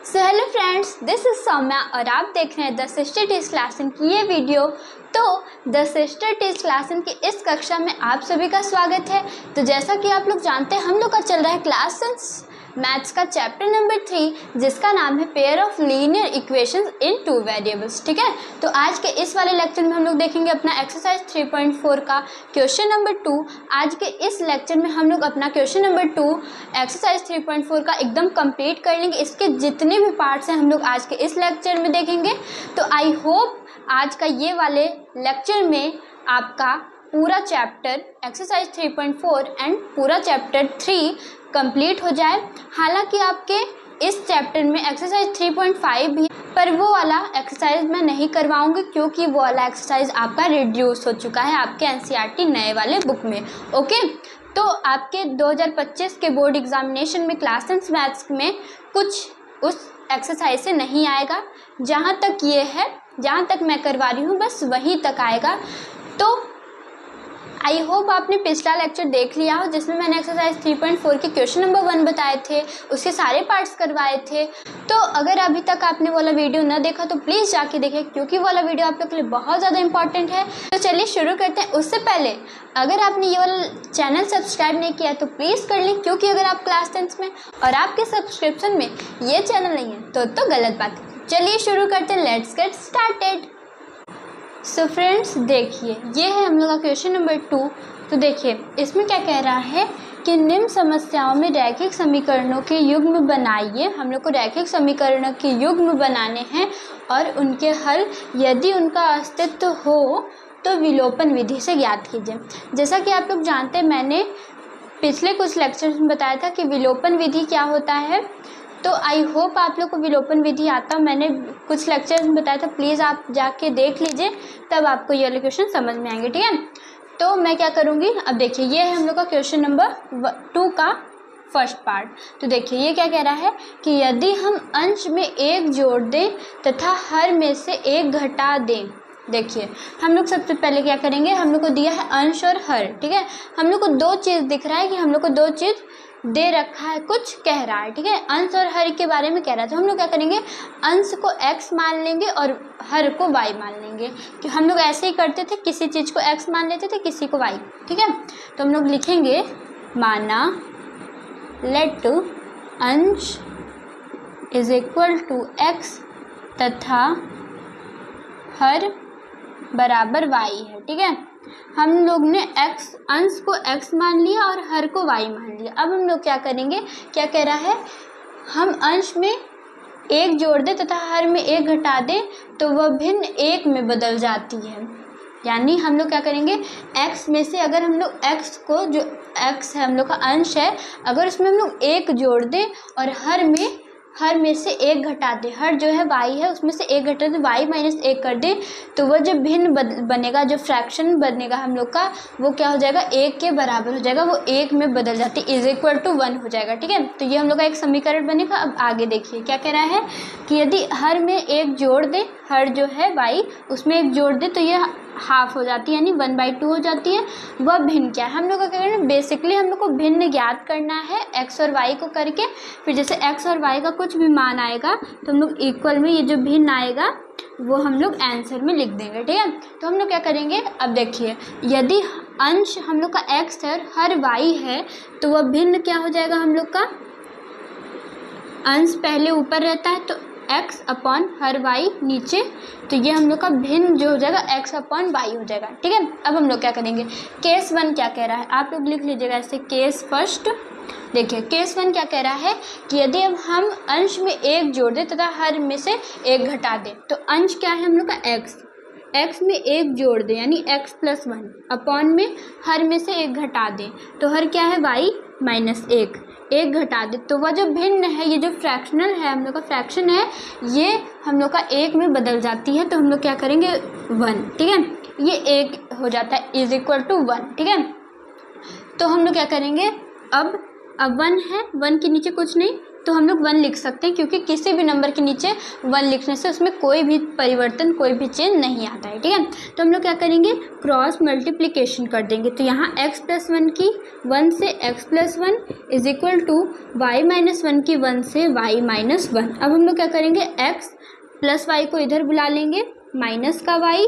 So hello friends, this is Saumya और आप देख रहे हैं द सिस्टर टीच क्लासन की ये वीडियो। तो द सिस्टर टीच क्लासन की इस कक्षा में आप सभी का स्वागत है। तो जैसा कि आप लोग जानते हैं, हम लोग का चल रहा है क्लास मैथ्स का चैप्टर नंबर 3, जिसका नाम है pair of linear equations in 2 variables. ठीक है, तो आज के इस वाले लेक्चर में हम लोग देखेंगे अपना एक्सरसाइज 3.4 का क्वेश्चन नंबर 2। आज के इस लेक्चर में हम लोग अपना क्वेश्चन नंबर 2 एक्सरसाइज 3.4 का एकदम कंप्लीट कर लेंगे। इसके जितने भी पार्ट्स हैं हम लोग आज के इस लेक्चर में देखेंगे। तो आई होप आज का ये वाले लेक्चर में आपका पूरा चैप्टर एक्सरसाइज 3.4 एंड पूरा चैप्टर 3 कंप्लीट हो जाए। हालांकि आपके इस चैप्टर में एक्सरसाइज 3.5 भी, पर वो वाला एक्सरसाइज मैं नहीं करवाऊंगी क्योंकि वो वाला एक्सरसाइज आपका रिड्यूस हो चुका है आपके एनसीईआरटी नए वाले बुक में। ओके, तो आपके 2025 के बोर्ड एग्जामिनेशन में क्लास मैथ्स में कुछ उस एक्सरसाइज से नहीं आएगा। जहाँ तक ये है, जहाँ तक मैं करवा रही हूँ बस वहीं तक आएगा। तो आई होप आपने पिछला लेक्चर देख लिया हो जिसमें मैंने एक्सरसाइज 3.4 के क्वेश्चन नंबर 1 बताए थे, उसके सारे पार्ट्स करवाए थे। तो अगर अभी तक आपने वाला वीडियो न देखा तो प्लीज़ जाके देखें क्योंकि वाला वीडियो आप लोग के लिए बहुत ज़्यादा इंपॉर्टेंट है। तो चलिए शुरू करते हैं। उससे पहले अगर आपने ये वाला चैनल सब्सक्राइब नहीं किया तो प्लीज़ कर लें, क्योंकि अगर आप क्लास 10th में और आपके सब्सक्रिप्शन में ये चैनल नहीं है तो गलत बात है। चलिए शुरू करते हैं, let's get started. So friends देखिए, ये है हम लोग का क्वेश्चन नंबर 2। तो देखिए इसमें क्या कह रहा है कि निम्न समस्याओं में रैखिक समीकरणों के युग्म बनाइए। हम लोग को रैखिक समीकरणों के युग्म बनाने हैं और उनके हल यदि उनका अस्तित्व हो तो विलोपन विधि से ज्ञात कीजिए। जैसा कि आप लोग जानते हैं, मैंने पिछले कुछ लेक्चर्स में बताया था कि विलोपन विधि क्या होता है। तो आई होप आप लोग को विलोपन विधि आता, मैंने कुछ लेक्चर्स में बताया था। प्लीज़ आप जाके देख लीजिए, तब आपको ये वाले क्वेश्चन समझ में आएंगे। ठीक है, तो मैं क्या करूँगी, अब देखिए ये है हम लोग का क्वेश्चन नंबर 2 का फर्स्ट पार्ट। तो देखिए ये क्या कह रहा है कि यदि हम अंश में 1 जोड़ दें तथा हर में से 1 घटा दें। देखिए हम लोग सबसे पहले क्या करेंगे, हम लोग को दिया है अंश और हर। ठीक है, हम लोग को 2 चीज़ दिख रहा है कि हम लोग को 2 चीज़ दे रखा है, कुछ कह रहा है। ठीक है, अंश और हर के बारे में कह रहा है। तो हम लोग क्या करेंगे, अंश को x मान लेंगे और हर को y मान लेंगे। कि हम लोग ऐसे ही करते थे, किसी चीज़ को x मान लेते थे, किसी को y। ठीक है, तो हम लोग लिखेंगे माना लेट अंश इज इक्वल टू x तथा हर बराबर y है। ठीक है, हम लोग ने x अंश को x मान लिया और हर को y मान लिया। अब हम लोग क्या करेंगे, क्या कह रहा है, हम अंश में 1 जोड़ दें तथा हर में 1 घटा दें तो वह भिन्न 1 में बदल जाती है। यानी हम लोग क्या करेंगे, x में से अगर हम लोग x को, जो x है हम लोग का अंश है, अगर उसमें हम लोग 1 जोड़ दें और हर में से 1 घटा दे, हर जो है y है उसमें से 1 घटा दे, y माइनस 1 कर दे, तो वह जो भिन्न बनेगा, जो फ्रैक्शन बनेगा हम लोग का, वो क्या हो जाएगा, 1 के बराबर हो जाएगा। वो 1 में बदल जाती है, इज इक्वल टू 1 हो जाएगा। ठीक है, तो ये हम लोग का एक समीकरण बनेगा। अब आगे देखिए क्या कह रहा है कि यदि हर में 1 जोड़ दे, हर जो है y उसमें 1 जोड़ दे तो ये हाफ हो जाती है, यानी 1/2 हो जाती है। वह भिन्न क्या है, हम लोग का क्या करना है, बेसिकली हम लोग को भिन्न ज्ञात करना है x और y को करके। फिर जैसे x और y का कुछ भी मान आएगा तो हम लोग इक्वल में ये जो भिन्न आएगा वो हम लोग आंसर में लिख देंगे। ठीक है, तो हम लोग क्या करेंगे, अब देखिए यदि अंश हम लोग का x है और हर y है तो वह भिन्न क्या हो जाएगा, हम लोग का अंश पहले ऊपर रहता है तो x अपॉन हर y नीचे, तो ये हम लोग का भिन्न जो हो जाएगा x अपॉन y हो जाएगा। ठीक है, अब हम लोग क्या करेंगे, केस 1 क्या कह रहा है, आप लोग लिख लीजिएगा ऐसे, केस फर्स्ट। देखिए केस 1 क्या कह रहा है कि यदि अब हम अंश में 1 जोड़ दें तथा हर में से 1 घटा दें, तो अंश क्या है हम लोग का x में 1 जोड़ दें यानी x + 1 अपॉन में हर में से 1 घटा दें, तो हर क्या है y माइनस 1 घटा दे, तो वह जो भिन्न है, ये जो फ्रैक्शनल है हम लोग का फ्रैक्शन है, ये हम लोग का 1 में बदल जाती है। तो हम लोग क्या करेंगे 1। ठीक है, ये 1 हो जाता है, इज इक्वल टू 1। ठीक है, तो हम लोग क्या करेंगे, अब 1 है, 1 के नीचे कुछ नहीं, तो हम लोग 1 लिख सकते हैं, क्योंकि किसी भी नंबर के नीचे 1 लिखने से उसमें कोई भी परिवर्तन, कोई भी चेंज नहीं आता है, ठीक है। तो हम लोग क्या करेंगे, क्रॉस मल्टीप्लिकेशन कर देंगे। तो यहाँ x+1 की 1 से x+1 is equal to y-1 की 1 से y-1। अब हम लोग क्या करेंगे, x प्लस वाई को इधर बुला लेंगे, माइनस का y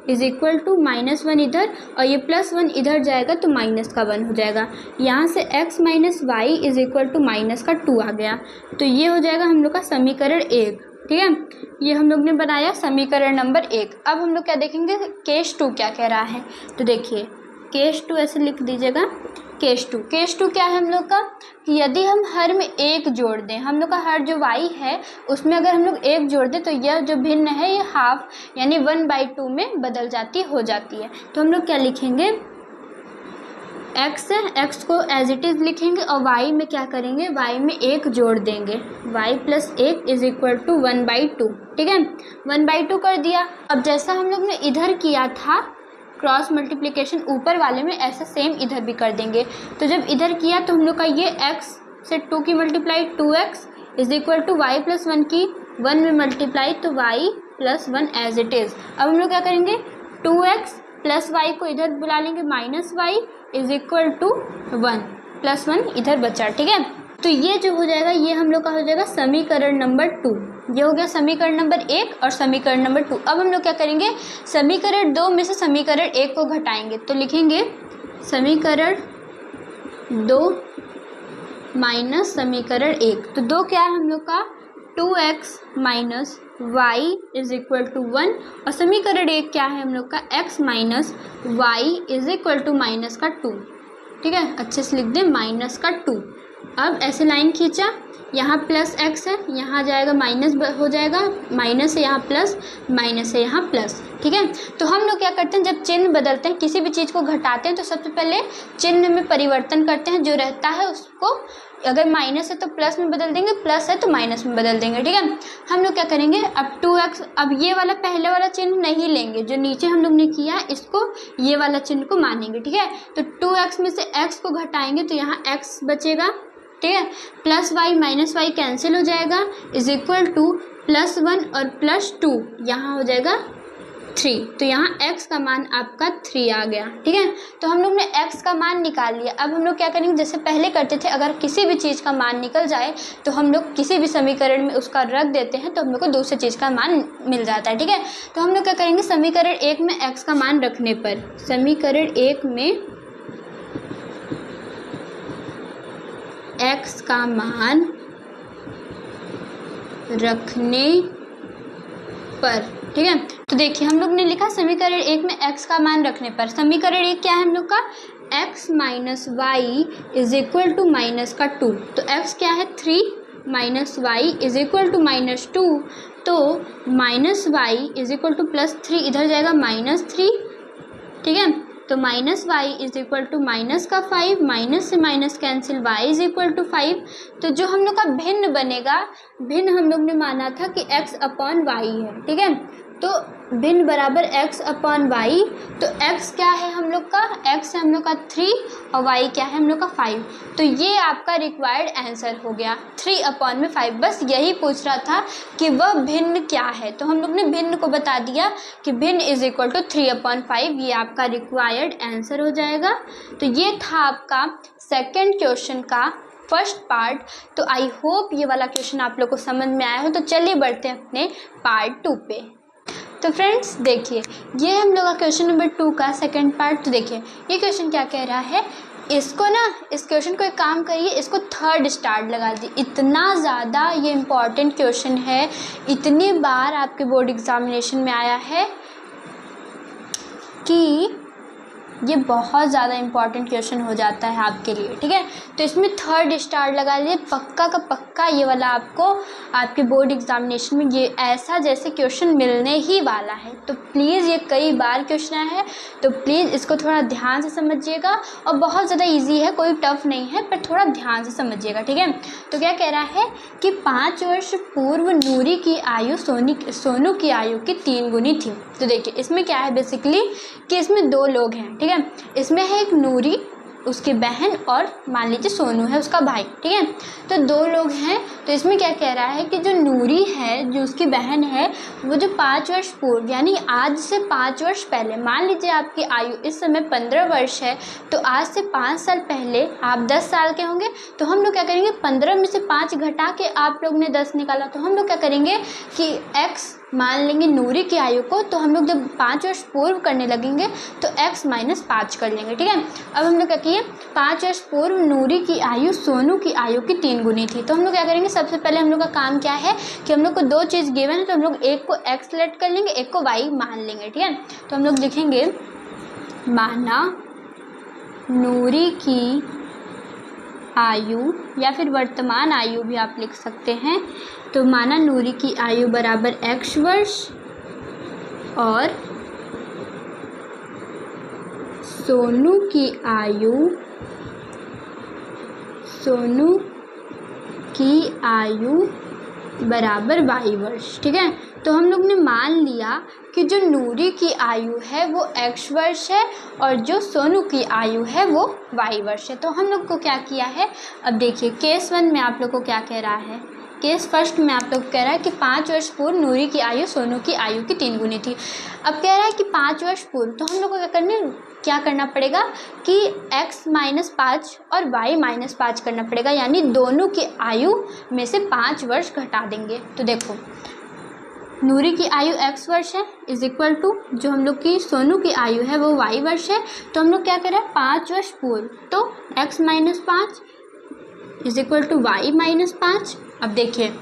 इज इक्वल टू -1 इधर, और ये +1 इधर जाएगा तो माइनस का 1 हो जाएगा। यहाँ से x minus y is equal to -2 आ गया। तो ये हो जाएगा हम लोग का समीकरण 1, ठीक है। ये हम लोग ने बनाया समीकरण नंबर 1। अब हम लोग क्या देखेंगे, केस 2 क्या कह रहा है। तो देखिए केस 2 ऐसे लिख दीजिएगा, केस 2 क्या है हम लोग का, कि यदि हम हर में 1 जोड़ दें, हम लोग का हर जो y है उसमें अगर हम लोग 1 जोड़ दें तो यह जो भिन्न है ये हाफ यानी 1/2 में बदल जाती हो जाती है। तो हम लोग क्या लिखेंगे, x है, x को एज इट इज़ लिखेंगे और y में क्या करेंगे, y में 1 जोड़ देंगे, y + 1 इज इक्वल टू 1/2, ठीक है। 1/2 कर दिया। अब जैसा हम लोग ने इधर किया था क्रॉस मल्टीप्लिकेशन ऊपर वाले में, ऐसा सेम इधर भी कर देंगे। तो जब इधर किया तो हम लोग का ये x से 2 की multiply 2x is equal to y+1 की 1 में मल्टीप्लाई तो y+1 एज इट इज़। अब हम लोग क्या करेंगे, 2x प्लस y को इधर बुला लेंगे, -y इज इक्वल टू 1 +1 इधर बचा, ठीक है। तो ये जो हो जाएगा ये हम लोग का हो जाएगा समीकरण नंबर 2। ये हो गया समीकरण नंबर 1 और समीकरण नंबर 2। अब हम लोग क्या करेंगे, समीकरण 2 में से समीकरण 1 को घटाएंगे। तो लिखेंगे समीकरण 2 माइनस समीकरण 1। तो 2 क्या है हम लोग का, 2x minus y is equal to 1, और समीकरण 1 क्या है हम लोग का, x minus y is equal to -2, ठीक है। अच्छे से लिख दें, -2। अब ऐसे लाइन खींचा, यहाँ प्लस x है, यहाँ जाएगा माइनस हो जाएगा, माइनस है यहाँ प्लस, माइनस है यहाँ प्लस, ठीक है। तो हम लोग क्या करते हैं, जब चिन्ह बदलते हैं, किसी भी चीज़ को घटाते हैं तो सबसे पहले चिन्ह में परिवर्तन करते हैं। जो रहता है उसको अगर माइनस है तो प्लस में बदल देंगे, प्लस है तो माइनस में बदल देंगे, ठीक है। हम लोग क्या करेंगे, अब 2x, अब ये वाला पहले वाला चिन्ह नहीं लेंगे, जो नीचे हम लोग ने किया इसको, ये वाला चिन्ह को मानेंगे, ठीक है। तो 2x में से x को घटाएंगे तो यहाँ x बचेगा, ठीक है। Plus y minus y cancel हो जाएगा, इज इक्वल टू +1 और +2 यहाँ हो जाएगा 3। तो यहाँ x का मान आपका 3 आ गया, ठीक है। तो हम लोग ने x का मान निकाल लिया। अब हम लोग क्या करेंगे, जैसे पहले करते थे, अगर किसी भी चीज़ का मान निकल जाए तो हम लोग किसी भी समीकरण में उसका रख देते हैं तो हम लोग को दूसरी चीज़ का मान मिल जाता है, ठीक है। तो हम लोग क्या करेंगे, समीकरण 1 में x का मान रखने पर, समीकरण 1 में x का मान रखने पर, ठीक है। तो देखिए हम लोग ने लिखा समीकरण 1 में x का मान रखने पर। समीकरण 1 क्या है हम लोग का, x minus y is equal to -2। तो x क्या है, 3 minus y is equal to -2। तो -y इज इक्वल टू +3 इधर जाएगा -3, ठीक है। तो -y is equal to -5, minus से minus cancel, y is equal to 5। तो जो हम लोग का भिन्न बनेगा, भिन्न हम लोग ने माना था कि x/y है, ठीक है। तो भिन्न बराबर x/y। तो x क्या है हम लोग का, x है हम लोग का 3 और y क्या है हम लोग का 5। तो ये आपका रिक्वायर्ड आंसर हो गया 3/5। बस यही पूछ रहा था कि वह भिन्न क्या है, तो हम लोग ने भिन्न को बता दिया कि भिन्न इज इक्वल टू 3/5। ये आपका रिक्वायर्ड आंसर हो जाएगा। तो ये था आपका सेकेंड क्वेश्चन का फर्स्ट पार्ट। तो आई होप ये वाला क्वेश्चन आप लोग को समझ में आया हो। तो चलिए बढ़ते हैं अपने पार्ट 2 पे। तो फ्रेंड्स देखिए, ये हम लोग का क्वेश्चन नंबर 2 का सेकंड पार्ट। तो देखिए ये क्वेश्चन क्या कह रहा है, इसको ना, इस क्वेश्चन को एक काम करिए, इसको 3rd स्टार लगा दी। इतना ज़्यादा ये इम्पॉर्टेंट क्वेश्चन है, इतनी बार आपके बोर्ड एग्जामिनेशन में आया है कि ये बहुत ज़्यादा इम्पॉर्टेंट क्वेश्चन हो जाता है आपके लिए, ठीक है। तो इसमें 3rd स्टार लगा लिए, पक्का का पक्का ये वाला आपको आपके बोर्ड एग्जामिनेशन में ये ऐसा जैसे क्वेश्चन मिलने ही वाला है। तो प्लीज़, ये कई बार क्वेश्चन है, तो प्लीज़ इसको थोड़ा ध्यान से समझिएगा। और बहुत ज़्यादा ईजी है, कोई टफ नहीं है, पर थोड़ा ध्यान से समझिएगा, ठीक है। तो क्या कह रहा है कि 5 वर्ष पूर्व नूरी की आयु सोनू की आयु की 3 गुनी थी। तो देखिए इसमें क्या है बेसिकली कि इसमें 2 लोग हैं, ठीक है। इसमें है एक नूरी उसकी बहन और मान लीजिए सोनू है उसका भाई, ठीक है। तो 2 लोग हैं। तो इसमें क्या कह रहा है कि जो नूरी है जो उसकी बहन है वो जो 5 वर्ष पूर्व यानी आज से 5 वर्ष पहले, मान लीजिए आपकी आयु इस समय 15 वर्ष है, तो आज से 5 साल पहले आप 10 साल के होंगे। तो हम लोग क्या करेंगे 15 में से 5 घटा के आप लोग ने 10 निकाला, तो हम लोग क्या करेंगे कि x मान लेंगे नूरी की आयु को। तो हम लोग जब 5 वर्ष पूर्व करने लगेंगे तो x माइनस 5 कर लेंगे, ठीक है। अब हम लोग क्या किए 5 वर्ष पूर्व नूरी की आयु सोनू की आयु की 3 गुनी थी। तो हम लोग क्या करेंगे सबसे पहले हम लोग का काम क्या है कि हम लोग को 2 चीज़ गिवन है, तो हम लोग एक को x सेलेक्ट कर लेंगे, एक को y मान लेंगे, ठीक है। तो हम लोग लिखेंगे माना नूरी की आयु या फिर वर्तमान आयु भी आप लिख सकते हैं। तो माना नूरी की आयु बराबर x वर्ष और सोनू की आयु बराबर y वर्ष, ठीक है। तो हम लोग ने मान लिया कि जो नूरी की आयु है वो x वर्ष है और जो सोनू की आयु है वो y वर्ष है। तो हम लोग को क्या किया है, अब देखिए केस 1 में आप लोग को क्या कह रहा है, केस फर्स्ट में आप लोग कह रहा है कि 5 वर्ष पूर्व नूरी की आयु सोनू की आयु की 3 गुनी थी। अब कह रहा है कि 5 वर्ष पूर्व, तो हम लोग को क्या करना पड़ेगा कि x माइनस 5 और y माइनस 5 करना पड़ेगा, यानी दोनों की आयु में से 5 वर्ष घटा देंगे। तो देखो नूरी की आयु x वर्ष है इज इक्वल टू जो हम लोग की सोनू की आयु है वो y वर्ष है। तो हम लोग क्या कर रहे हैं 5 वर्ष पूर्व, तो x minus 5 is equal to y minus 5। अब देखिए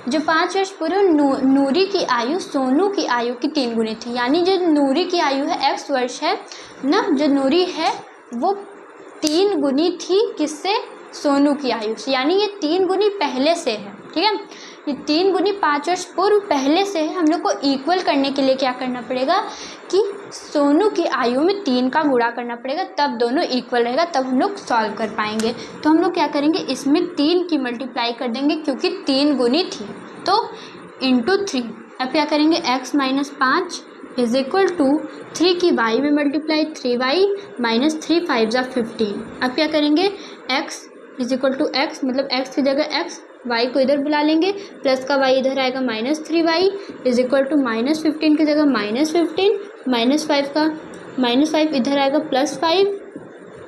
जो 5 वर्ष पूर्व नूरी की आयु सोनू की आयु की 3 गुनी थी, यानी जो नूरी की आयु है x वर्ष है ना, जो नूरी है वो 3 गुनी थी किससे, सोनू की आयु से, यानी ये 3 गुनी पहले से है, ठीक है। ये 3 गुनी 5 वर्ष पूर्व पहले से है। हम लोग को इक्वल करने के लिए क्या करना पड़ेगा कि सोनू की आयु में 3 का गुणा करना पड़ेगा, तब दोनों इक्वल रहेगा, तब हम लोग सॉल्व कर पाएंगे। तो हम लोग क्या करेंगे इसमें 3 की मल्टीप्लाई कर देंगे क्योंकि 3 गुनी थी, तो इंटू 3। अब क्या करेंगे x minus 5 is equal to 3 की y में मल्टीप्लाई 3y माइनस 3 5 जा 15। अब क्या करेंगे x is equal to x मतलब x की जगह x, y को इधर बुला लेंगे, प्लस का y इधर आएगा minus 3y is equal to minus 15 की जगह माइनस 15, माइनस 5 का माइनस 5 इधर आएगा प्लस 5,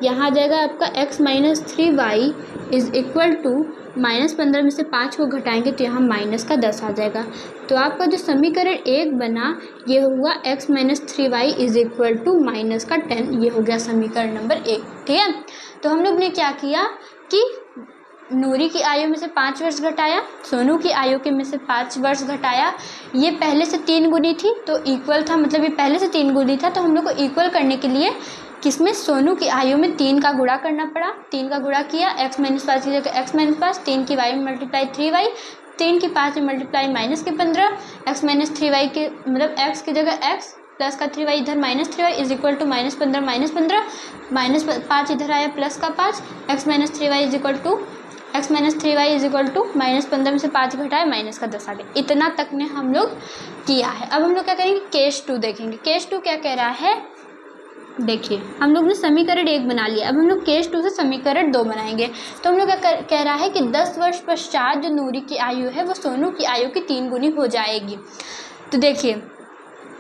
यहाँ आ जाएगा आपका x minus 3y is equal to minus 15 में से 5 को घटाएंगे तो यहाँ माइनस का 10 आ जाएगा। तो आपका जो समीकरण 1 बना ये हुआ x minus 3y is equal to minus का 10, ये हो गया समीकरण नंबर 1, ठीक है। तो हम लोग ने क्या किया कि नूरी की आयु में से 5 वर्ष घटाया, सोनू की आयु के में से 5 वर्ष घटाया, ये पहले से 3 गुनी थी तो इक्वल था, मतलब ये पहले से 3 गुनी था, तो हम लोग को इक्वल करने के लिए किसमें सोनू की आयु में 3 का गुणा करना पड़ा। 3 का गुणा किया, x माइनस 5 की जगह x माइनस 5, 3 की y में मल्टीप्लाई 3y, 3 की 5 में मल्टीप्लाई माइनस के 15, x माइनस 3y के मतलब x की जगह x प्लस का 3y इधर minus 3y is equal to minus 15 minus 5 इधर आया प्लस का 5, x minus 3y is equal to x minus 3y is equal to minus 15 में से 5 घटाए माइनस का 10 आ गया। इतना तक ने हम लोग किया है। अब हम लोग क्या करेंगे केस 2 देखेंगे। केस 2 क्या कह रहा है, देखिए हम लोग ने समीकरण 1 बना लिया, अब हम लोग केस 2 से समीकरण 2 बनाएंगे। तो हम लोग क्या कह रहा है कि 10 वर्ष पश्चात जो नूरी की आयु है वो सोनू की आयु की 3 गुनी हो जाएगी। तो देखिए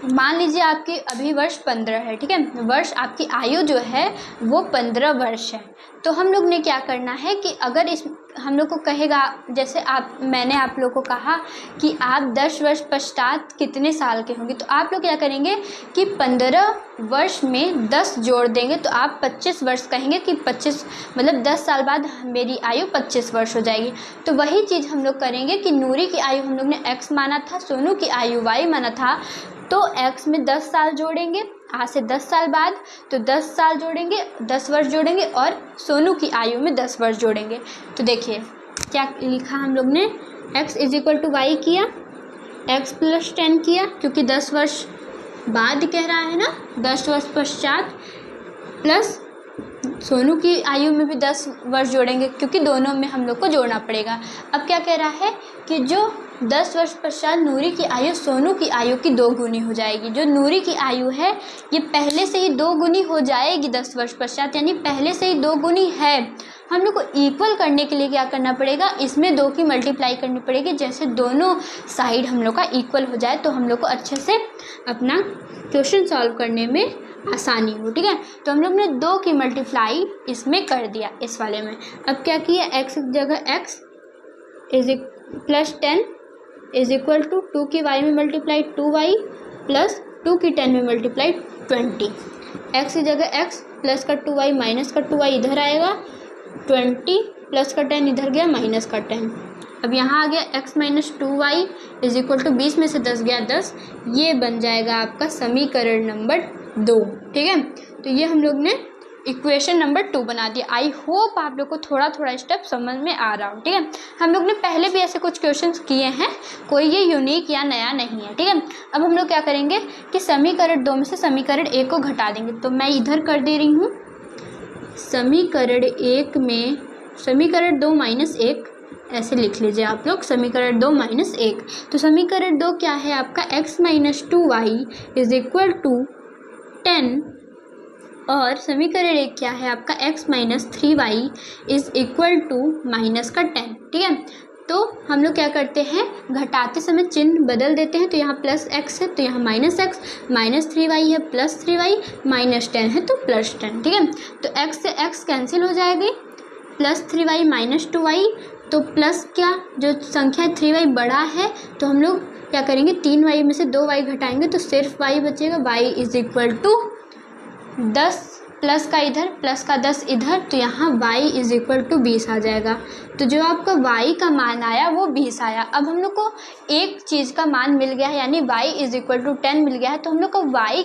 मान लीजिए आपकी अभी वर्ष 15 है, ठीक है, वर्ष आपकी आयु जो है वो 15 वर्ष है। तो हम लोग ने क्या करना है कि अगर इस हम लोग को कहेगा जैसे मैंने आप लोग को कहा कि आप 10 वर्ष पश्चात कितने साल के होंगे, तो आप लोग क्या करेंगे कि 15 वर्ष में 10 जोड़ देंगे तो आप 25 वर्ष कहेंगे कि 25 मतलब 10 साल बाद मेरी आयु 25 वर्ष हो जाएगी। तो वही चीज़ हम लोग करेंगे कि नूरी की आयु हम लोग ने x माना था, सोनू की आयु y माना था, तो x में 10 साल जोड़ेंगे, आज से 10 साल बाद तो 10 साल जोड़ेंगे, 10 वर्ष जोड़ेंगे और सोनू की आयु में 10 वर्ष जोड़ेंगे। तो देखिए क्या लिखा हम लोग ने, x is equal to y किया, x प्लस 10 किया क्योंकि 10 वर्ष बाद कह रहा है ना, 10 वर्ष पश्चात, प्लस सोनू की आयु में भी 10 वर्ष जोड़ेंगे क्योंकि दोनों में हम लोग को जोड़ना पड़ेगा। अब क्या कह रहा है कि जो 10 वर्ष पश्चात नूरी की आयु सोनू की आयु की 2 गुनी हो जाएगी। जो नूरी की आयु है ये पहले से ही 2 गुनी हो जाएगी 10 वर्ष पश्चात, यानी पहले से ही 2 गुनी है। हम लोग को इक्वल करने के लिए क्या करना पड़ेगा, इसमें 2 की मल्टीप्लाई करनी पड़ेगी। जैसे दोनों साइड हम लोग का इक्वल हो जाए तो हम लोग को अच्छे से अपना क्वेश्चन सॉल्व करने में आसानी हो। ठीक है, तो हम लोग ने 2 की मल्टीप्लाई इसमें कर दिया इस वाले में। अब क्या किया, x की जगह x is plus 10 is equal to 2 की y में मल्टीप्लाई 2y प्लस 2 की 10 में मल्टीप्लाई 20। x की जगह x प्लस का 2y माइनस का 2y इधर आएगा, 20 प्लस का 10 इधर गया माइनस का 10। अब यहाँ आ गया x minus 2y is equal to 20 में से 10 गया 10। ये बन जाएगा आपका समीकरण नंबर 2। ठीक है, तो ये हम लोग ने इक्वेशन नंबर 2 बना दिया। आई होप आप लोग को थोड़ा थोड़ा स्टेप समझ में आ रहा हो। ठीक है, हम लोग ने पहले भी ऐसे कुछ क्वेश्चंस किए हैं, कोई ये यूनिक या नया नहीं है। ठीक है, अब हम लोग क्या करेंगे कि समीकरण 2 में से समीकरण 1 को घटा देंगे। तो मैं इधर कर दे रही हूँ समीकरण 1 में समीकरण 2 माइनस 1, ऐसे लिख लीजिए आप लोग, समीकरण 2 माइनस 1। तो समीकरण 2 क्या है आपका, x minus 2y is equal to 10 और समीकरण 1 क्या है आपका, x minus 3y is equal to minus का 10। ठीक है, तो हम लोग क्या करते हैं, घटाते समय चिन्ह बदल देते हैं। तो यहाँ प्लस x है तो यहाँ माइनस x, माइनस 3y है प्लस 3y, माइनस 10 है तो प्लस 10। ठीक है, तो x से x कैंसिल हो जाएगी, प्लस 3y माइनस 2y, तो प्लस क्या जो संख्या 3y बड़ा है तो हम लोग क्या करेंगे, 3y में से 2y घटाएंगे तो सिर्फ y बचेगा। y is equal to 10 plus का इधर प्लस का 10 इधर, तो यहाँ y इज इक्वल टू 20 आ जाएगा। तो जो आपका y का मान आया वो 20 आया। अब हम लोग को एक चीज़ का मान मिल गया है, यानी y इज इक्वल टू 10 मिल गया है। तो हम लोग को y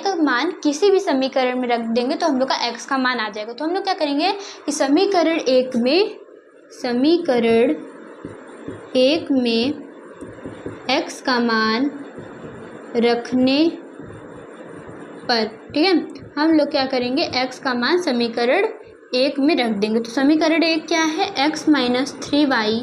का मान किसी भी समीकरण में रख देंगे तो हम लोग का x का मान आ जाएगा। तो हम लोग क्या करेंगे कि समीकरण 1 में x का मान रखने पर, ठीक है, हम लोग क्या करेंगे, x का मान समीकरण 1 में रख देंगे। तो समीकरण 1 क्या है, x minus 3y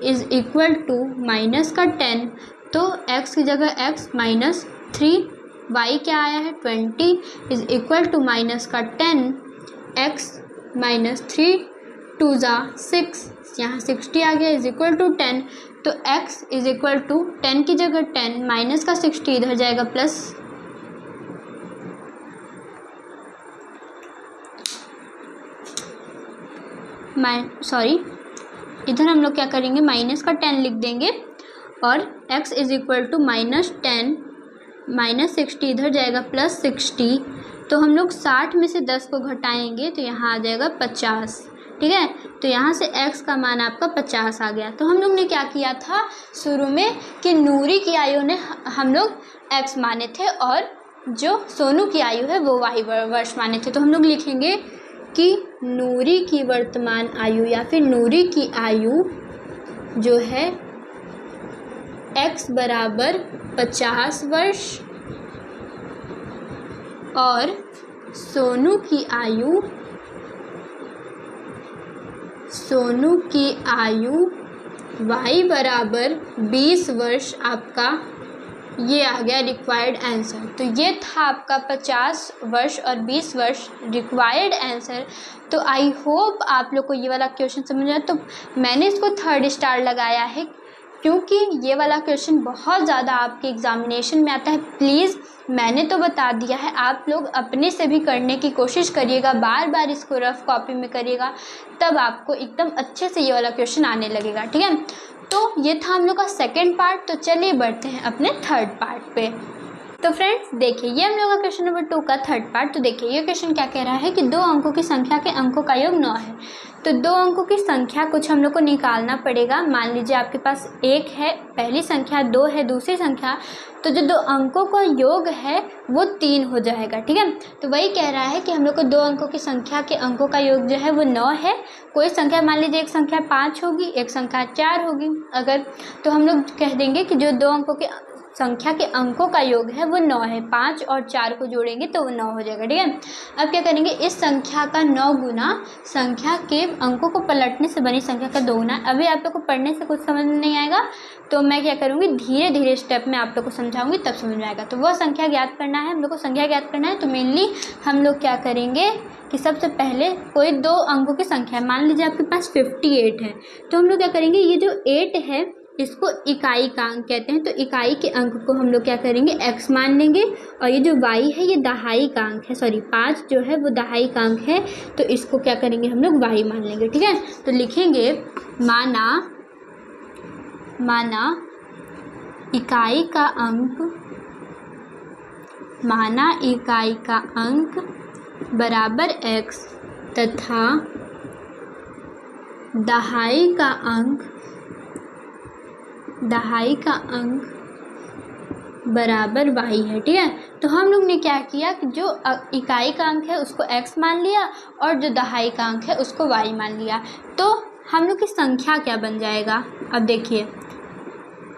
is equal to minus का 10, तो x की जगह x माइनस 3y क्या आया है 20 इज इक्वल टू माइनस का 10, x माइनस 3 2 ज़ा 6, यहाँ 60 आ गया इज इक्वल टू 10। तो x इज इक्वल टू 10 की जगह 10 माइनस का 60 इधर जाएगा प्लस, इधर हम लोग क्या करेंगे, माइनस का 10 लिख देंगे और x is equal to minus 10 minus 60 इधर जाएगा प्लस 60। तो हम लोग 60 में से 10 को घटाएंगे तो यहाँ आ जाएगा 50। ठीक है, तो यहाँ से x का मान आपका 50 आ गया। तो हम लोग ने क्या किया था शुरू में कि नूरी की आयु ने हम लोग x माने थे और जो सोनू की आयु है वो y वर्ष माने थे। तो हम लोग लिखेंगे कि नूरी की वर्तमान आयु या फिर नूरी की आयु जो है x बराबर 50 वर्ष और सोनू की आयु y बराबर 20 वर्ष आपका ये आ गया रिक्वायर्ड आंसर। तो ये था आपका 50 वर्ष और 20 वर्ष रिक्वायर्ड आंसर। तो आई होप आप लोग को ये वाला क्वेश्चन समझ आया। तो मैंने इसको 3rd स्टार लगाया है क्योंकि ये वाला क्वेश्चन बहुत ज़्यादा आपके एग्जामिनेशन में आता है। प्लीज़ मैंने तो बता दिया है, आप लोग अपने से भी करने की कोशिश करिएगा, बार बार इसको रफ कॉपी में करिएगा, तब आपको एकदम अच्छे से ये वाला क्वेश्चन आने लगेगा। ठीक है, तो ये था हम लोग का 2nd पार्ट। तो चलिए बढ़ते हैं अपने 3rd पार्ट पे। तो फ्रेंड्स देखिए, ये हम लोग का क्वेश्चन नंबर 2 का 3rd पार्ट। तो देखिए ये क्वेश्चन क्या कह रहा है कि 2 अंकों की संख्या के अंकों का योग 9 है। तो 2 अंकों की संख्या कुछ हम लोग को निकालना पड़ेगा। मान लीजिए आपके पास 1 है पहली संख्या, 2 है दूसरी संख्या, तो जो 2 अंकों का योग है वो 3 हो जाएगा। ठीक है, तो वही कह रहा है कि हम लोग को 2 अंकों की संख्या के अंकों का योग जो है वो 9 है। कोई संख्या मान लीजिए एक संख्या 5 होगी, एक संख्या 4 होगी अगर, तो हम लोग कह देंगे कि जो 2 अंकों के संख्या के अंकों का योग है वो 9 है। 5 और 4 को जोड़ेंगे तो वो 9 हो जाएगा। ठीक है, अब क्या करेंगे, इस संख्या का 9 गुना संख्या के अंकों को पलटने से बनी संख्या का 2 गुना। अभी आप लोग को पढ़ने से कुछ समझ में नहीं आएगा तो मैं क्या करूँगी, धीरे धीरे स्टेप में आप लोग को समझाऊंगी, तब समझ में आएगा। तो वह संख्या ज्ञात करना है, हम लोग को संख्या ज्ञात करना है। तो मेनली हम लोग क्या करेंगे कि सबसे पहले कोई 2 अंकों की संख्या है, मान लीजिए आपके पास 58 है, तो हम लोग क्या करेंगे, ये जो 8 है इसको इकाई का अंक कहते हैं, तो इकाई के अंक को हम लोग क्या करेंगे, x मान लेंगे। और ये जो y है ये दहाई का अंक है, सॉरी 5 जो है वो दहाई का अंक है, तो इसको क्या करेंगे हम लोग y मान लेंगे। ठीक है, तो लिखेंगे माना इकाई का अंक बराबर x तथा दहाई का अंक बराबर y है। ठीक है, तो हम लोग ने क्या किया कि जो इकाई का अंक है उसको x मान लिया और जो दहाई का अंक है उसको y मान लिया। तो हम लोग की संख्या क्या बन जाएगा, अब देखिए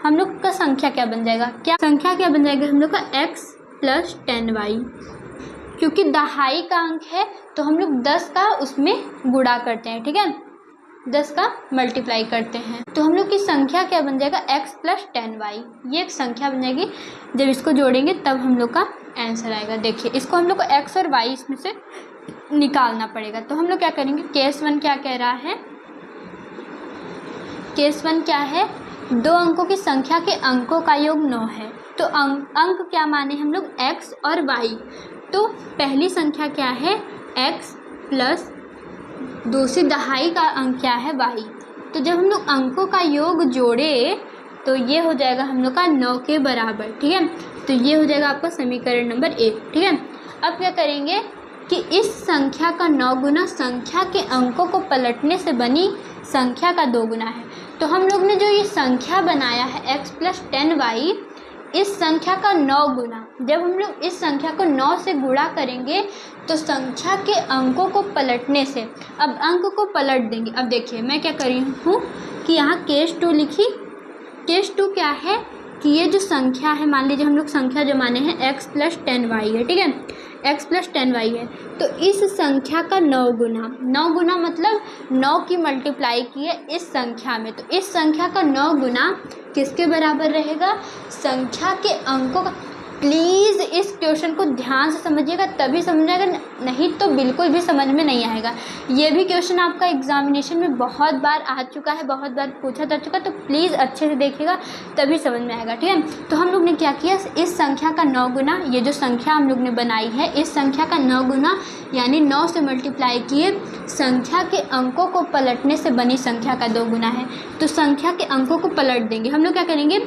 हम लोग का संख्या क्या बन जाएगा, हम लोग का x प्लस 10y, क्योंकि दहाई का अंक है तो हम लोग 10 का उसमें गुणा करते हैं। ठीक है, 10 का मल्टीप्लाई करते हैं, तो हम लोग की संख्या क्या बन जाएगा, x प्लस 10y, ये एक संख्या बन जाएगी। जब इसको जोड़ेंगे तब हम लोग का आंसर आएगा। देखिए इसको हम लोग को x और y इसमें से निकालना पड़ेगा। तो हम लोग क्या करेंगे, केस 1 क्या कह रहा है, केस 1 क्या है, 2 अंकों की संख्या के अंकों का योग 9 है। तो अंक क्या माने हम लोग, x और y। तो पहली संख्या क्या है, x प्लस दूसरी दहाई का अंक क्या है, y। तो जब हम लोग अंकों का योग जोड़े तो ये हो जाएगा हम लोग का 9 के बराबर। ठीक है, तो ये हो जाएगा आपका समीकरण नंबर 1। ठीक है, अब क्या करेंगे कि इस संख्या का 9 गुना संख्या के अंकों को पलटने से बनी संख्या का 2 गुना है। तो हम लोग ने जो ये संख्या बनाया है x प्लस 10y, इस संख्या का 9 गुना, जब हम लोग इस संख्या को 9 से गुणा करेंगे तो संख्या के अंकों को पलटने से, अब अंक को पलट देंगे। अब देखिए मैं क्या कर रही हूँ कि यहाँ केस 2 लिखी। केस 2 क्या है कि ये जो संख्या है, मान लीजिए हम लोग संख्या जो माने हैं x प्लस 10y है। ठीक है, x प्लस 10y है, तो इस संख्या का 9 गुना मतलब 9 की मल्टीप्लाई की है इस संख्या में, तो इस संख्या का 9 गुना किसके बराबर रहेगा, संख्या के अंकों का। प्लीज़ इस क्वेश्चन को ध्यान से समझिएगा तभी समझ आएगा, नहीं तो बिल्कुल भी समझ में नहीं आएगा। ये भी क्वेश्चन आपका एग्जामिनेशन में बहुत बार आ चुका है, बहुत बार पूछा जा चुका है, तो प्लीज़ अच्छे से देखिएगा तभी समझ में आएगा। ठीक है, तो हम लोग ने क्या किया, इस संख्या का 9 गुना, ये जो संख्या हम लोग ने बनाई है इस संख्या का 9 गुना यानी 9 से मल्टीप्लाई किए, संख्या के अंकों को पलटने से बनी संख्या का 2 गुना है। तो संख्या के अंकों को पलट देंगे, हम लोग क्या करेंगे,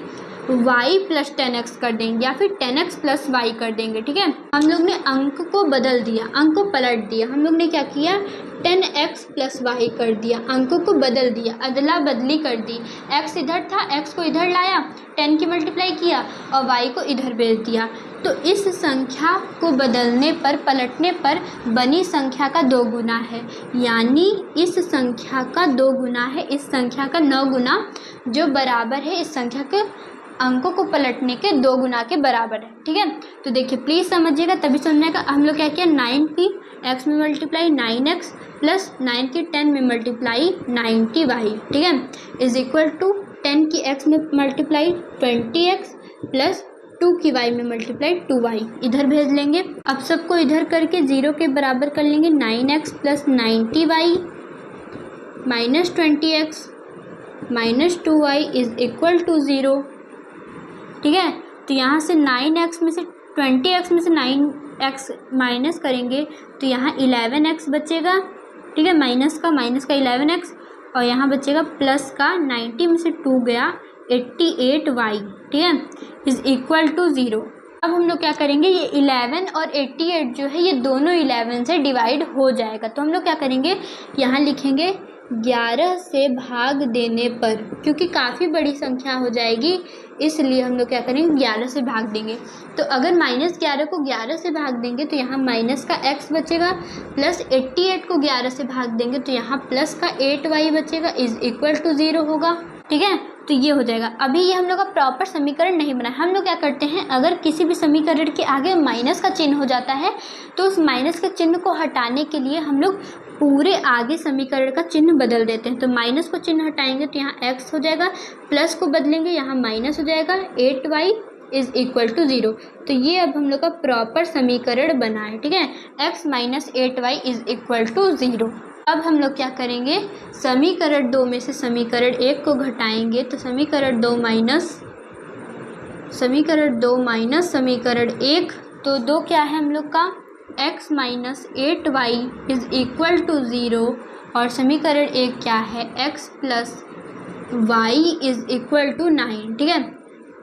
y प्लस 10x कर देंगे या फिर 10x प्लस y कर देंगे। ठीक है, हम लोग ने अंक को बदल दिया, अंक को पलट दिया। हम लोग ने क्या किया, 10x प्लस y कर दिया, अंकों को बदल दिया, अदला बदली कर दी। x इधर था, x को इधर लाया, 10 की मल्टीप्लाई किया और y को इधर भेज दिया। तो इस संख्या को बदलने पर, पलटने पर बनी संख्या का 2 गुना है, यानी इस संख्या का 2 गुना है इस संख्या का 9 गुना, जो बराबर है इस संख्या के अंकों को पलटने के 2 गुना के बराबर है। ठीक है, तो देखिए प्लीज़ समझिएगा तभी समझेगा। हम लोग क्या किया, 9 की x में मल्टीप्लाई 9x प्लस 9 की 10 में मल्टीप्लाई 90y। ठीक है, इज इक्वल टू 10 की x में मल्टीप्लाई 20x प्लस 2 की y में मल्टीप्लाई 2y, इधर भेज लेंगे। अब सबको इधर करके 0 के बराबर कर लेंगे। 9x plus 90y minus 20x minus 2y is equal to 0। ठीक है, तो यहाँ से 9x में से 20x में से 9x माइनस करेंगे तो यहाँ 11x बचेगा। ठीक है, माइनस का 11x और यहाँ बचेगा प्लस का 90 में से 2 गया 88y। ठीक है, इज इक्वल टू 0। अब हम लोग क्या करेंगे, ये 11 और 88 जो है ये दोनों 11 से डिवाइड हो जाएगा। तो हम लोग क्या करेंगे, यहाँ लिखेंगे 11 से भाग देने पर, क्योंकि काफ़ी बड़ी संख्या हो जाएगी इसलिए हम लोग क्या करेंगे, 11 से भाग देंगे। तो अगर -11 को 11 से भाग देंगे तो यहाँ माइनस का x बचेगा, प्लस 88 को 11 से भाग देंगे तो यहाँ प्लस का 8y बचेगा, इज इक्वल टू 0 होगा। ठीक है। तो ये हो जाएगा। अभी ये हम लोग का प्रॉपर समीकरण नहीं बना है। हम लोग क्या करते हैं, अगर किसी भी समीकरण के आगे माइनस का चिन्ह हो जाता है तो उस माइनस के चिन्ह को हटाने के लिए हम लोग पूरे आगे समीकरण का चिन्ह बदल देते हैं। तो माइनस को चिन्ह हटाएंगे तो यहाँ x हो जाएगा, प्लस को बदलेंगे यहाँ माइनस हो जाएगा, 8y इज इक्वल टू 0। तो ये अब हम लोग का प्रॉपर समीकरण बना है, ठीक है। x minus 8y is equal to 0। अब हम लोग क्या करेंगे, समीकरण 2 में से समीकरण 1 को घटाएंगे तो समीकरण 2 माइनस समीकरण 1, तो 2 क्या है हम लोग का, x minus 8y is equal to 0, और समीकरण 1 क्या है, x plus y is equal to 9, ठीक है।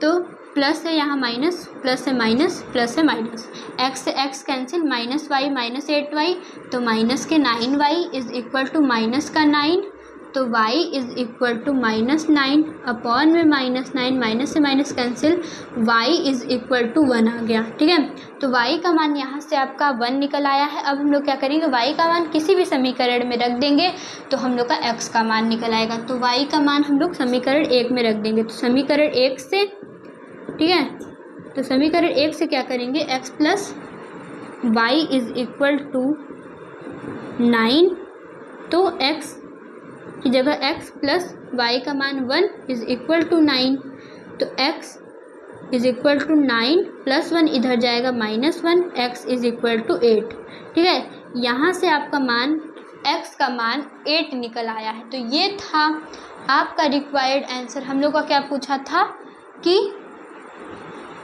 तो प्लस है यहाँ माइनस, प्लस है माइनस, प्लस है माइनस, x से x cancel, minus y minus 8y, तो माइनस के 9y is equal to minus का 9, तो y is equal to minus 9 upon में माइनस 9, माइनस से minus cancel, y is equal to 1 आ गया, ठीक है। तो y का मान यहाँ से आपका 1 निकल आया है। अब हम लोग क्या करेंगे, y का मान किसी भी समीकरण में रख देंगे तो हम लोग का x का मान निकल आएगा। तो y का मान हम लोग समीकरण 1 में रख देंगे, तो समीकरण 1 से, ठीक है, तो समीकरण 1 से क्या करेंगे, x plus y is equal to 9, तो x की जगह x प्लस y का मान 1 इज इक्वल टू 9, तो x is equal to 9 plus 1 इधर जाएगा -1, x इज इक्वल टू 8, ठीक है। यहाँ से आपका मान x का मान 8 निकल आया है। तो ये था आपका रिक्वायर्ड आंसर। हम लोग का क्या पूछा था कि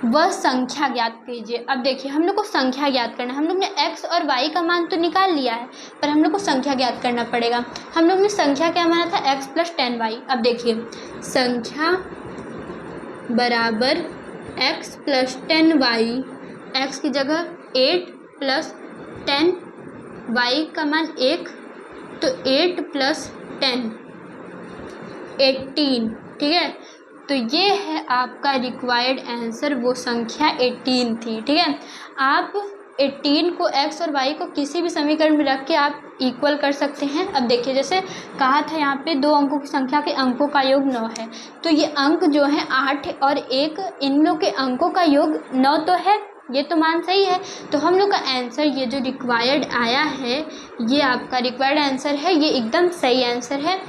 वह संख्या ज्ञात कीजिए। अब देखिए हम लोग को संख्या ज्ञात करना है। हम लोग ने x और y का मान तो निकाल लिया है, पर हम लोग को संख्या ज्ञात करना पड़ेगा। हम लोग ने संख्या क्या माना था, x प्लस 10y। अब देखिए संख्या बराबर x प्लस 10y, x की जगह 8 प्लस 10, y का मान 1, तो 8 प्लस 10 18, ठीक है। तो ये है आपका रिक्वायर्ड आंसर, वो संख्या 18 थी, ठीक है। आप 18 को x और y को किसी भी समीकरण में रख के आप इक्वल कर सकते हैं। अब देखिए जैसे कहा था यहाँ पे 2 अंकों की संख्या के अंकों का योग 9 है, तो ये अंक जो है 8 और 1, इन लोग के अंकों का योग 9 तो है, ये तो मान सही है। तो हम लोग का आंसर ये जो रिक्वायर्ड आया है, ये आपका रिक्वायर्ड आंसर है, ये एकदम सही आंसर है।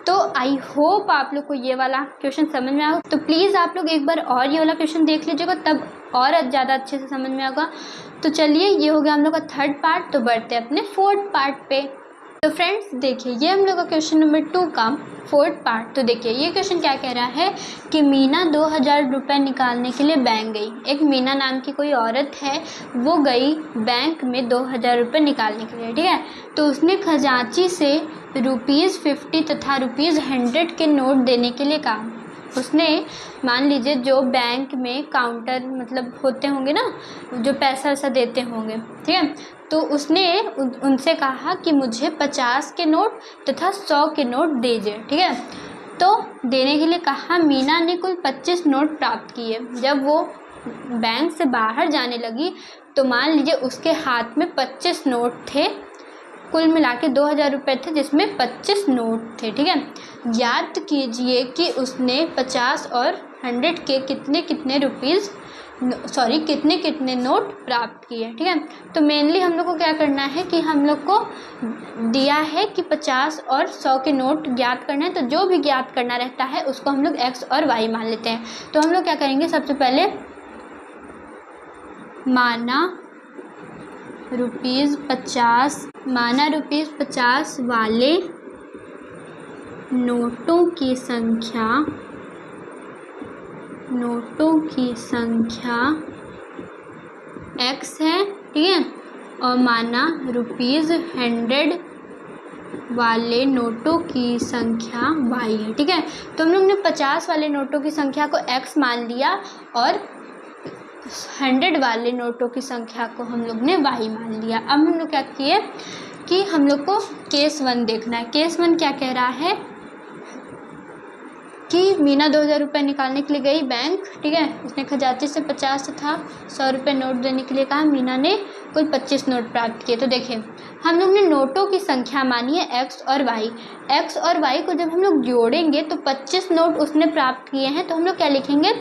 तो आई होप आप लोग को ये वाला क्वेश्चन समझ में आएगा। तो प्लीज़ आप लोग एक बार और ये वाला क्वेश्चन देख लीजिएगा, तब और ज़्यादा अच्छे से समझ में आएगा। तो चलिए ये हो गया हम लोग का 3rd पार्ट। तो बढ़ते हैं अपने 4th पार्ट पे। तो फ्रेंड्स देखिए ये हम लोग का क्वेश्चन नंबर 2 का 4th पार्ट। तो देखिए ये क्वेश्चन क्या कह रहा है कि मीना 2000 रुपये निकालने के लिए बैंक गई। एक मीना नाम की कोई औरत है, वो गई बैंक में 2000 रुपये निकालने के लिए, ठीक है। तो उसने खजांची से ₹50 तथा ₹100 के नोट देने के लिए कहा। उसने मान लीजिए जो बैंक में काउंटर मतलब होते होंगे ना, जो पैसा वैसा देते होंगे, ठीक है, तो उसने उनसे कहा कि मुझे 50 के नोट तथा 100 के नोट दीजिए, ठीक है। तो देने के लिए कहा। मीना ने कुल 25 नोट प्राप्त किए। जब वो बैंक से बाहर जाने लगी तो मान लीजिए उसके हाथ में 25 नोट थे, कुल मिला के 2000 रुपये थे, जिसमें 25 नोट थे, ठीक है। याद कीजिए कि उसने 50 और 100 के कितने नोट प्राप्त किए, ठीक है। तो मेनली हम लोग को क्या करना है कि हम लोग को दिया है कि 50 और 100 के नोट ज्ञात करना है। तो जो भी ज्ञात करना रहता है उसको हम लोग x और y मान लेते हैं। तो हम लोग क्या करेंगे, सबसे पहले माना ₹50 वाले नोटों की संख्या x है, ठीक है, और माना ₹100 वाले नोटों की संख्या y है, ठीक है। तो हम लोग ने 50 वाले नोटों की संख्या को x मान लिया और 100 वाले नोटों की संख्या को हम लोग ने y मान लिया। अब हम लोग क्या किए कि हम लोग को केस 1 देखना है। केस 1 क्या कह रहा है कि मीना 2000 रुपये निकालने के लिए गई बैंक, ठीक है। उसने खजांची से 50 तथा 100 रुपये नोट देने के लिए कहा। मीना ने कुल 25 नोट प्राप्त किए। तो देखिए हम लोग ने नोटों की संख्या मानी है एक्स और वाई। एक्स और वाई को जब हम लोग जोड़ेंगे तो 25 नोट उसने प्राप्त किए हैं। तो हम लोग क्या लिखेंगे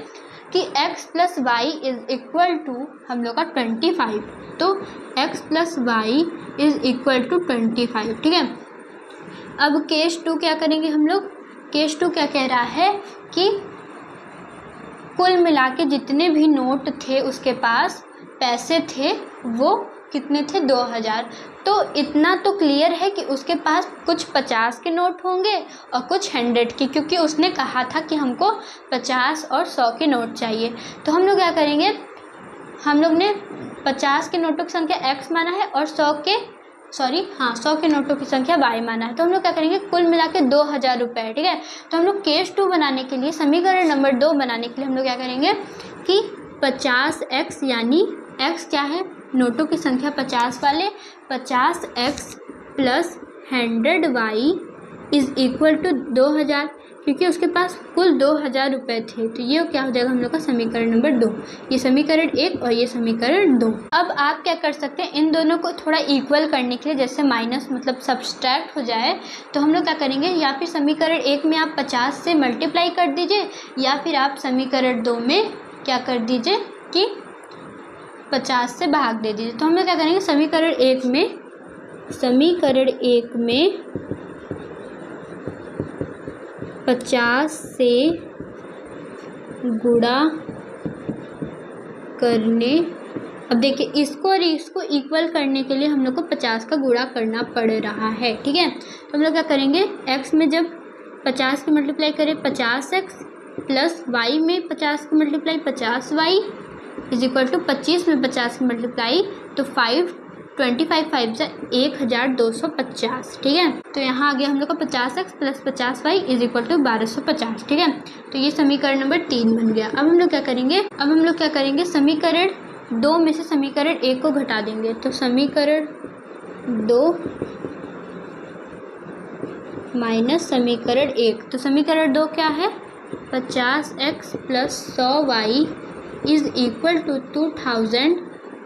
कि x plus y is equal to हम लोग का 25। तो x plus y is equal to 25, ठीक है। अब केस 2 क्या करेंगे हम लोग। केस 2 क्या कह रहा है कि कुल मिला के जितने भी नोट थे उसके पास पैसे थे वो कितने थे 2000। तो इतना तो क्लियर है कि उसके पास कुछ 50 के नोट होंगे और कुछ 100 के, क्योंकि उसने कहा था कि हमको 50 और 100 के नोट चाहिए। तो हम लोग क्या करेंगे, हम लोग ने 50 के नोटों की संख्या x माना है और 100 के नोटों की संख्या y माना है। तो हम लोग क्या करेंगे, कुल मिला के 2000 रुपये, ठीक है। तो हम लोग केस 2 बनाने के लिए, समीकरण नंबर 2 बनाने के लिए हम लोग क्या करेंगे कि 50x यानी x क्या है, नोटों की संख्या 50 वाले, 50x plus 100y is equal to 2000, क्योंकि उसके पास कुल 2000 रुपये थे। तो ये क्या हो जाएगा हम लोग का समीकरण नंबर 2। ये समीकरण 1 और ये समीकरण 2। अब आप क्या कर सकते हैं, इन दोनों को थोड़ा इक्वल करने के लिए, जैसे माइनस मतलब सब्सट्रैक्ट हो जाए, तो हम लोग क्या करेंगे, या फिर समीकरण 1 में आप 50 से मल्टीप्लाई कर दीजिए, या फिर आप समीकरण 2 में क्या कर दीजिए कि 50 से भाग दे दीजिए। तो हम लोग क्या करेंगे, समीकरण 1 में 50 से गुणा करने, अब देखिए इसको और इसको इक्वल करने के लिए हम लोग को 50 का गुणा करना पड़ रहा है, ठीक है। तो हम लोग क्या करेंगे, x में जब 50 की मल्टीप्लाई करें 50x प्लस y में 50 की multiply 50y is equal to 25 में 50 की मल्टीप्लाई तो 25 से 1250, ठीक है। तो यहाँ आ गया हम लोग का 50x plus 50y is equal to 1250, ठीक है। तो ये समीकरण नंबर 3 बन गया। अब हम लोग क्या करेंगे, समीकरण 2 में से समीकरण 1 को घटा देंगे। तो समीकरण 2 माइनस समीकरण 1, तो समीकरण 2 क्या है, 50x plus 100y is equal to 2000।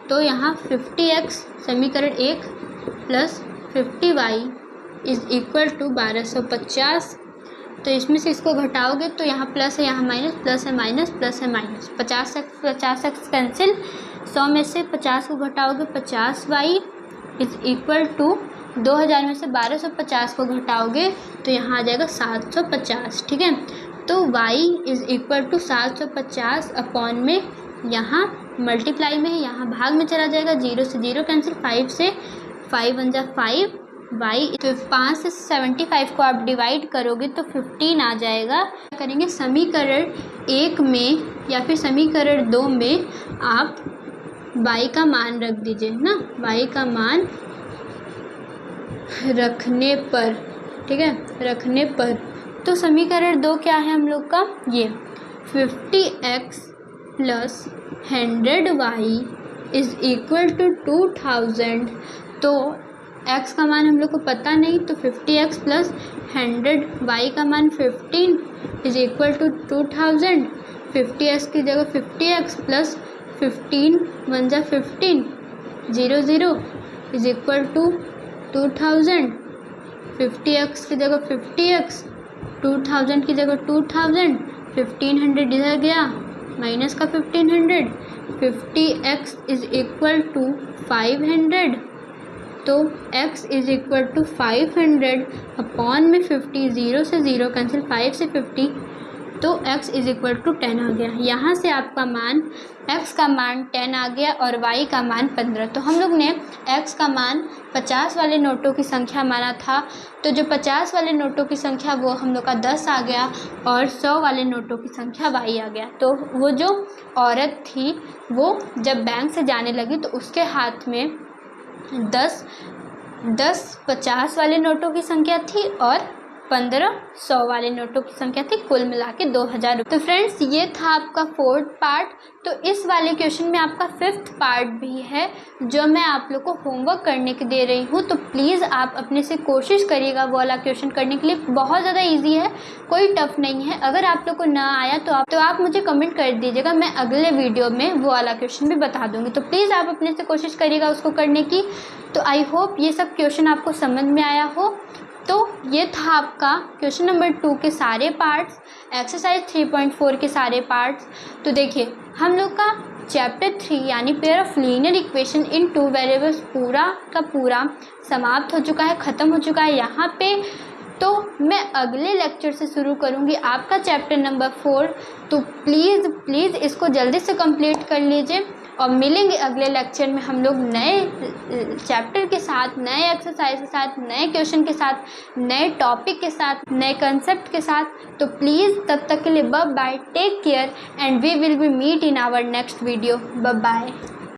तो यहाँ 50x समीकरण 1 plus 50y is equal to 1250। तो इसमें से इसको घटाओगे तो यहाँ प्लस है, यहाँ माइनस, प्लस है माइनस, प्लस है माइनस, 50x कैंसिल, 100 में से 50 को घटाओगे 50y इज इक्वल टू 2000 में से 1250 को घटाओगे तो यहाँ आ जाएगा 750, ठीक है। तो y is equal to 750 upon में, यहाँ मल्टीप्लाई में है, यहाँ भाग में चला जाएगा, 0 से 0 कैंसिल, 5 से 5 बन जा 5 y। तो 5 से 75 को आप डिवाइड करोगे तो 15 आ जाएगा। करेंगे समीकरण 1 में या फिर समीकरण 2 में आप y का मान रख दीजिए ना, y का मान रखने पर, ठीक है, रखने पर। तो समीकरण 2 क्या है हम लोग का, ये 50x plus 100y is equal to 2000। तो x का मान हम लोग को पता नहीं, तो 50x प्लस 100y का मान 15 इज इक्वल टू 2000। 50x की जगह 50x प्लस 15 बन जा 15, 0 0 इज इक्वल टू 2000। 50x की जगह 50x, 2000 की जगह 2000, 1500 इधर गया, माइनस का 1500, 50x इज इक्वल टू 500। तो x is equal to 500 upon में 50, 0 से 0 कैंसिल, 5 से 50, तो x इज इक्वल टू 10 आ गया। यहाँ से आपका मान, x का मान 10 आ गया और y का मान 15। तो हम लोग ने x का मान 50 वाले नोटों की संख्या माना था, तो जो 50 वाले नोटों की संख्या वो हम लोग का 10 आ गया और 100 वाले नोटों की संख्या y आ गया। तो वो जो औरत थी वो जब बैंक से जाने लगी तो उसके हाथ में 10 50 वाले नोटों की संख्या थी और 1500 वाले नोटों की संख्या थी, कुल मिला के 2000। तो फ्रेंड्स ये था आपका 4th पार्ट। तो इस वाले क्वेश्चन में आपका 5th पार्ट भी है जो मैं आप लोग को होमवर्क करने के दे रही हूँ। तो प्लीज़ आप अपने से कोशिश करिएगा वो वाला क्वेश्चन करने के लिए। बहुत ज़्यादा ईजी है, कोई टफ नहीं है। अगर आप लोग को ना आया तो आप मुझे कमेंट कर दीजिएगा, मैं अगले वीडियो में वो वाला क्वेश्चन भी बता दूँगी। तो प्लीज़ आप अपने से कोशिश करिएगा उसको करने की। तो आई होप ये सब क्वेश्चन आपको समझ में आया हो। तो ये था आपका क्वेश्चन नंबर 2 के सारे पार्ट्स, एक्सरसाइज 3.4 के सारे पार्ट्स। तो देखिए हम लोग का चैप्टर 3 यानी pair of linear equation in 2 variables पूरा का पूरा समाप्त हो चुका है, ख़त्म हो चुका है यहाँ पे। तो मैं अगले लेक्चर से शुरू करूँगी आपका चैप्टर नंबर 4। तो प्लीज़ इसको जल्दी से कंप्लीट कर लीजिए और मिलेंगे अगले लेक्चर में हम लोग नए चैप्टर के साथ, नए एक्सरसाइज के साथ, नए क्वेश्चन के साथ, नए टॉपिक के साथ, नए कंसेप्ट के साथ। तो प्लीज़ तब तक के लिए bye bye, take care and we will be meet in our next video. Bye bye.